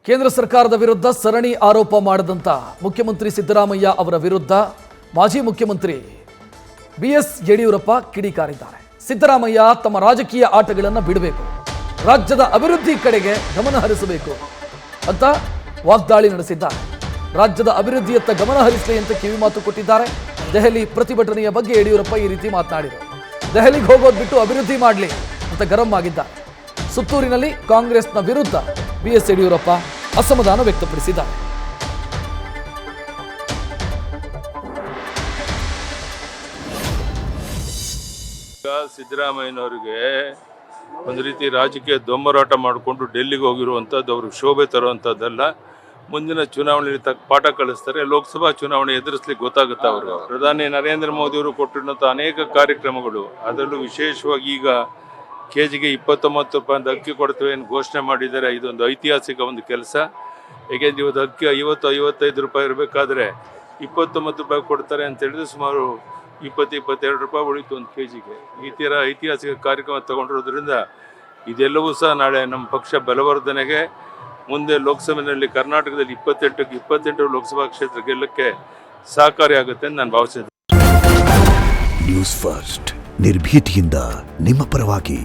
ಕೇಂದ್ರ ಸರ್ಕಾರದ ವಿರುದ್ಧ ಸರಣಿ ಆರೋಪ ಮಾಡಿದಂತ ಮುಖ್ಯಮಂತ್ರಿ ಸಿದ್ದರಾಮಯ್ಯ ಅವರ ವಿರುದ್ಧ ಮಾಜಿ ಮುಖ್ಯಮಂತ್ರಿ ಬಿಎಸ್ ಯಡಿಯೂರಪ್ಪ ಕಿಡಿಕಾರಿದ್ದಾರೆ. ಸಿದ್ದರಾಮಯ್ಯ ತಮ್ಮ ರಾಜಕೀಯ ಆಟಗಳನ್ನು ಬಿಡಬೇಕು, ರಾಜ್ಯದ ಅಭಿವೃದ್ಧಿ ಕಡೆಗೆ ಗಮನ ಹರಿಸಬೇಕು ಅಂತ ವಾಗ್ದಾಳಿ ನಡೆಸಿದ್ದಾರೆ. ರಾಜ್ಯದ ಅಭಿವೃದ್ಧಿಯತ್ತ ಗಮನ ಹರಿಸಲಿ ಅಂತ ಕಿವಿಮಾತು ಕೊಟ್ಟಿದ್ದಾರೆ. ದೆಹಲಿ ಪ್ರತಿಭಟನೆಯ ಬಗ್ಗೆ ಯಡಿಯೂರಪ್ಪ ಈ ರೀತಿ ಮಾತನಾಡಿದರು. ದೆಹಲಿಗೆ ಹೋಗೋದು ಬಿಟ್ಟು ಅಭಿವೃದ್ಧಿ ಮಾಡಲಿ ಅಂತ ಗರಂ ಆಗಿದ್ದಾರೆ. ಸುತ್ತೂರಿನಲ್ಲಿ ಕಾಂಗ್ರೆಸ್ನ ವಿರುದ್ಧ ಬಿಎಸ್ ಯಡಿಯೂರಪ್ಪ ಅಸಮಾಧಾನ ವ್ಯಕ್ತಪಡಿಸಿದ್ದಾರೆ. ಸಿದ್ದರಾಮಯ್ಯನವರಿಗೆ ಒಂದು ರೀತಿ ರಾಜಕೀಯ ದೊಂಬರಾಟ ಮಾಡಿಕೊಂಡು ಡೆಲ್ಲಿಗೆ ಹೋಗಿರುವಂಥದ್ದು ಅವ್ರಿಗೆ ಶೋಭೆ ತರುವಂಥದ್ದಲ್ಲ. ಮುಂದಿನ ಚುನಾವಣೆಯಲ್ಲಿ ತಕ್ಕ ಪಾಠ ಕಲಿಸ್ತಾರೆ. ಲೋಕಸಭಾ ಚುನಾವಣೆ ಎದುರಿಸ್ಲಿಕ್ಕೆ ಗೊತ್ತಾಗುತ್ತೆ ಅವ್ರಿಗೆ. ಪ್ರಧಾನಿ ನರೇಂದ್ರ ಮೋದಿ ಅವರು ಕೊಟ್ಟಿರುವಂಥ ಅನೇಕ ಕಾರ್ಯಕ್ರಮಗಳು, ಅದರಲ್ಲೂ ವಿಶೇಷವಾಗಿ ಈಗ ಕೆಜಿಗೆ 29 ರೂಪಾಯಿ ಅಕ್ಕಿ ಕೊಡ್ತೇವೆ ಏನು ಘೋಷಣೆ ಮಾಡಿದ್ದಾರೆ. ಇದೊಂದು ಐತಿಹಾಸಿಕ ಒಂದು ಕೆಲಸ. ಏಕೆಂದರೆ ಇವತ್ತು ಅಕ್ಕಿ 50-55 ರೂಪಾಯಿ ಇರಬೇಕಾದ್ರೆ 29 ರೂಪಾಯಿ ಕೊಡ್ತಾರೆ ಅಂತ ಹೇಳಿದ್ರೆ ಸುಮಾರು 20-22 ರೂಪಾಯಿ ಉಳಿತು ಒಂದು ಕೆಜಿಗೆ. ಈ ಥರ ಐತಿಹಾಸಿಕ ಕಾರ್ಯಕ್ರಮ ತಗೊಂಡಿರೋದ್ರಿಂದ ಇದೆಲ್ಲವೂ ಸಹ ನಾಳೆ ನಮ್ಮ ಪಕ್ಷ ಬಲವರ್ಧನೆಗೆ, ಮುಂದೆ ಲೋಕಸಭೆಯಲ್ಲಿ ಕರ್ನಾಟಕದಲ್ಲಿ 28 ಲೋಕಸಭಾ ಕ್ಷೇತ್ರ ಗೆಲ್ಲಕ್ಕೆ ಸಹಕಾರಿಯಾಗುತ್ತೆ ಅಂತ ನಾನು ಭಾವಿಸಿದ್ದೆ. ನ್ಯೂಸ್ ಫಸ್ಟ್ ನಿರ್ಭೀತಿಯಿಂದ ನಿಮ್ಮ ಪರವಾಗಿ.